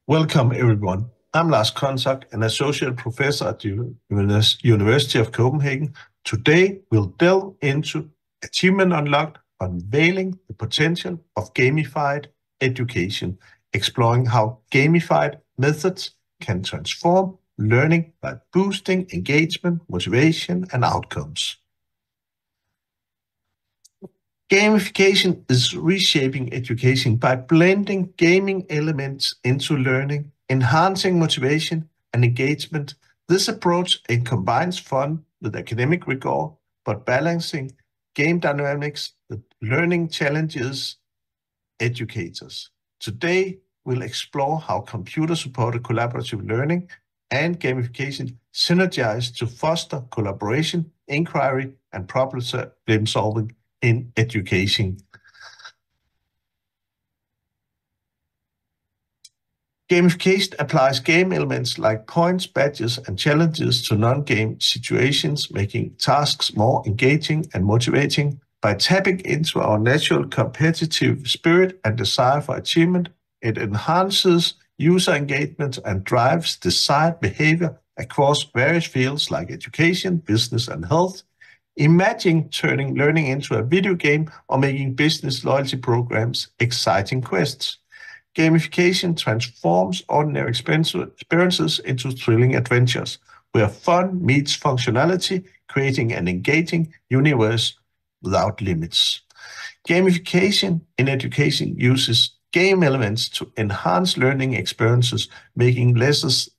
Welcome, everyone. I'm Lars Konsak, an associate professor at the University of Copenhagen. Today, we'll delve into Achievement Unlocked, unveiling the potential of gamified education, exploring how gamified methods can transform learning by boosting engagement, motivation, and outcomes. Gamification is reshaping education by blending gaming elements into learning, enhancing motivation and engagement. This approach combines fun with academic rigor, but balancing game dynamics with learning challenges educators. Today, we'll explore how computer-supported collaborative learning and gamification synergize to foster collaboration, inquiry, and problem solving in education. Gamification applies game elements like points, badges, and challenges to non-game situations, making tasks more engaging and motivating. By tapping into our natural competitive spirit and desire for achievement, it enhances user engagement and drives desired behavior across various fields like education, business, and health. Imagine turning learning into a video game or making business loyalty programs exciting quests. Gamification transforms ordinary experiences into thrilling adventures, where fun meets functionality, creating an engaging universe without limits. Gamification in education uses game elements to enhance learning experiences, making lessons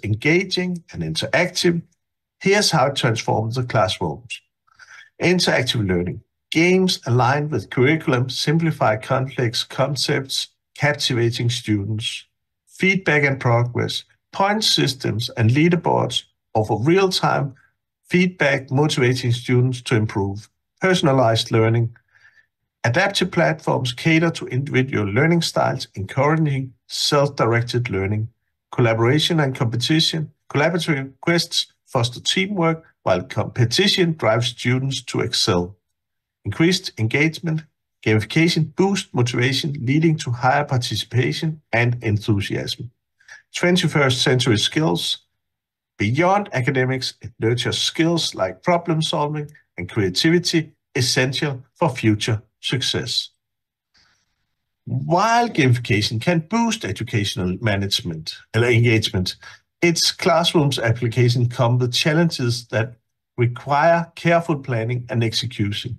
engaging and interactive. Here's how it transforms the classrooms. Interactive learning. Games aligned with curriculum simplify complex concepts, captivating students. Feedback and progress. Point systems and leaderboards offer real-time feedback, motivating students to improve. Personalized learning. Adaptive platforms cater to individual learning styles, encouraging self-directed learning. Collaboration and competition. Collaborative quests foster teamwork, while competition drives students to excel. Increased engagement. Gamification boosts motivation, leading to higher participation and enthusiasm. 21st century skills. Beyond academics, it nurtures skills like problem solving and creativity, essential for future success. While gamification can boost educational engagement, its classroom's application come with challenges that require careful planning and execution.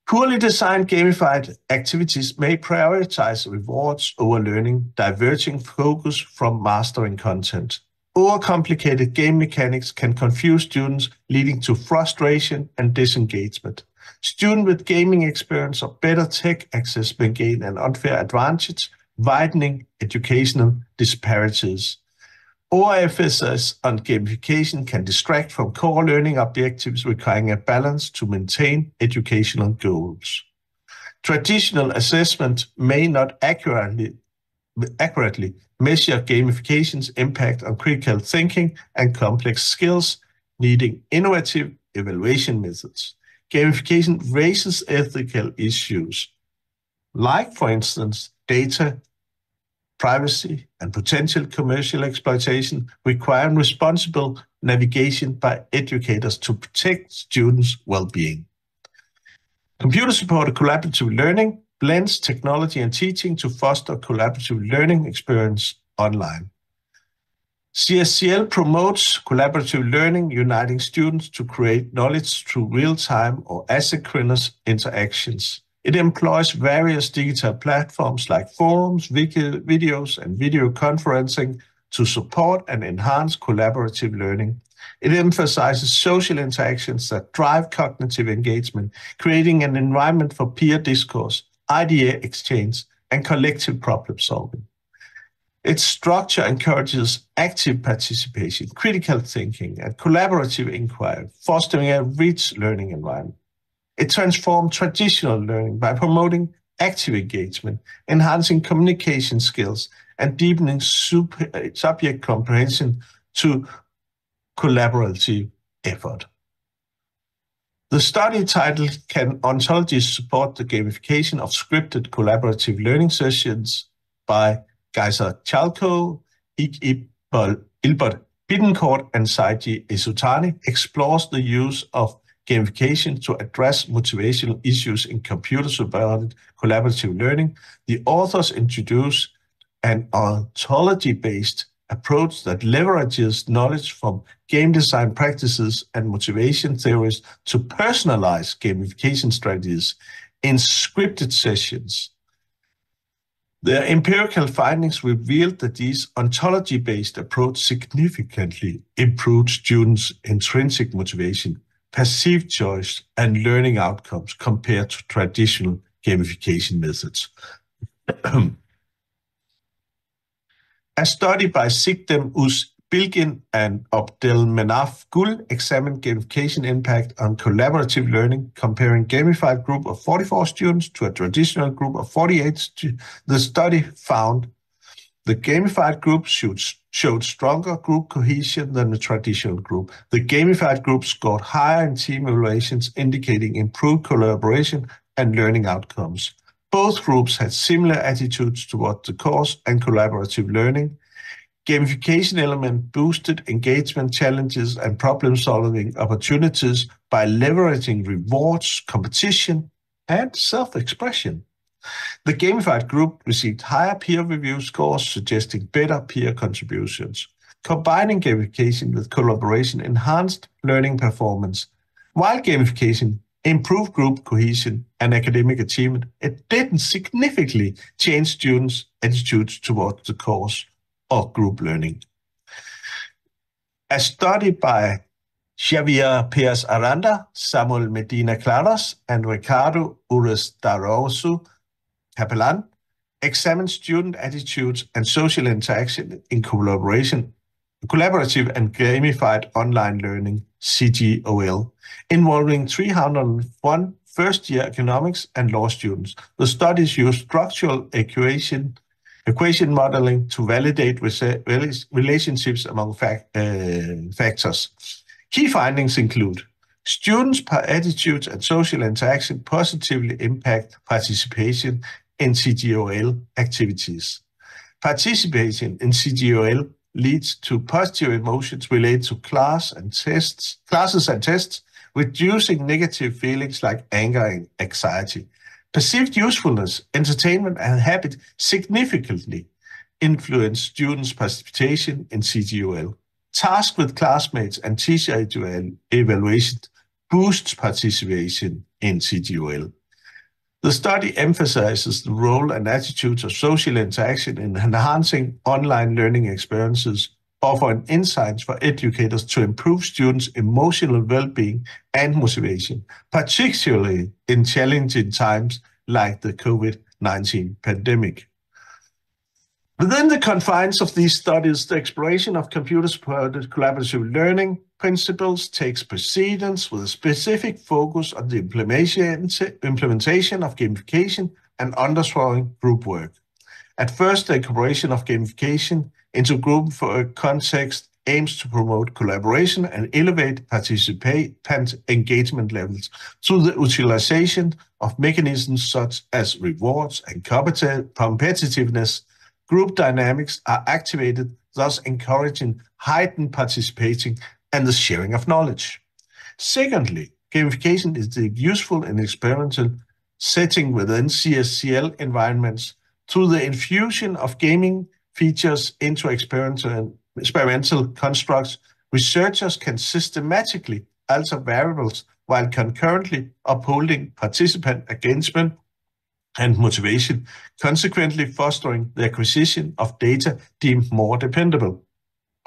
Poorly designed gamified activities may prioritize rewards over learning, diverting focus from mastering content. Overcomplicated game mechanics can confuse students, leading to frustration and disengagement. Students with gaming experience or better tech access may gain an unfair advantage, widening educational disparities. Overemphasis on gamification can distract from core learning objectives, requiring a balance to maintain educational goals. Traditional assessment may not accurately measure gamification's impact on critical thinking and complex skills, needing innovative evaluation methods. Gamification raises ethical issues, like, for instance, data privacy, and potential commercial exploitation, requiring responsible navigation by educators to protect students' well-being. Computer-supported collaborative learning blends technology and teaching to foster collaborative learning experience online. CSCL promotes collaborative learning, uniting students to create knowledge through real-time or asynchronous interactions. It employs various digital platforms like forums, videos, and video conferencing to support and enhance collaborative learning. It emphasizes social interactions that drive cognitive engagement, creating an environment for peer discourse, idea exchange, and collective problem solving. Its structure encourages active participation, critical thinking, and collaborative inquiry, fostering a rich learning environment. It transformed traditional learning by promoting active engagement, enhancing communication skills, and deepening subject comprehension to collaborative effort. The study titled, "Can Ontologies Support the Gamification of Scripted Collaborative Learning Sessions?" by Geiser-Chalco, Ilbert Bittencourt, and Saiji Esutani explores the use of gamification to address motivational issues in computer-supported collaborative learning. The authors introduce an ontology-based approach that leverages knowledge from game design practices and motivation theories to personalize gamification strategies in scripted sessions. Their empirical findings revealed that this ontology-based approach significantly improved students' intrinsic motivation, perceived choice, and learning outcomes compared to traditional gamification methods. A study by Sigdem Uz-Bilgin and Abdelmenaf Gul examined gamification impact on collaborative learning, comparing gamified group of 44 students to a traditional group of 48 students. The study found the gamified group showed stronger group cohesion than the traditional group. The gamified group scored higher in team evaluations, indicating improved collaboration and learning outcomes. Both groups had similar attitudes toward the course and collaborative learning. Gamification element boosted engagement, challenges, and problem-solving opportunities by leveraging rewards, competition, and self-expression. The gamified group received higher peer review scores, suggesting better peer contributions. Combining gamification with collaboration enhanced learning performance. While gamification improved group cohesion and academic achievement, it didn't significantly change students' attitudes towards the course or group learning. A study by Xavier Perez Aranda, Samuel Medina Claros, and Ricardo Urestarosu Capellan examined student attitudes and social interaction in collaborative and gamified online learning, CGOL, involving 301 first-year economics and law students. The studies used structural equation modeling to validate relationships among factors. Key findings include students' attitudes and social interaction positively impact participation in CGOL activities. Participation in CGOL leads to positive emotions related to classes and tests, reducing negative feelings like anger and anxiety. Perceived usefulness, entertainment, and habit significantly influence students' participation in CGOL. Task with classmates and teacher evaluation boosts participation in CGOL. The study emphasizes the role and attitudes of social interaction in enhancing online learning experiences, offering insights for educators to improve students' emotional well-being and motivation, particularly in challenging times like the COVID-19 pandemic. Within the confines of these studies, the exploration of computer-supported collaborative learning principles takes precedence with a specific focus on the implementation of gamification and underscoring group work. At first, the incorporation of gamification into group context aims to promote collaboration and elevate participant engagement levels through the utilization of mechanisms such as rewards and competitiveness. Group dynamics are activated, thus encouraging heightened participation and the sharing of knowledge. Secondly, gamification is useful in experimental setting within CSCL environments. Through the infusion of gaming features into experimental constructs, researchers can systematically alter variables while concurrently upholding participant engagement and motivation, consequently fostering the acquisition of data deemed more dependable.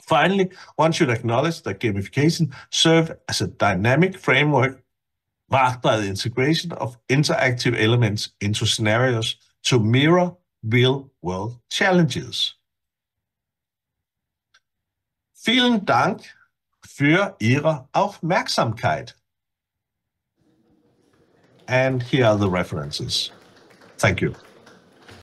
Finally, one should acknowledge that gamification serves as a dynamic framework marked by the integration of interactive elements into scenarios to mirror real-world challenges. Vielen Dank für Ihre Aufmerksamkeit. And here are the references. Thank you.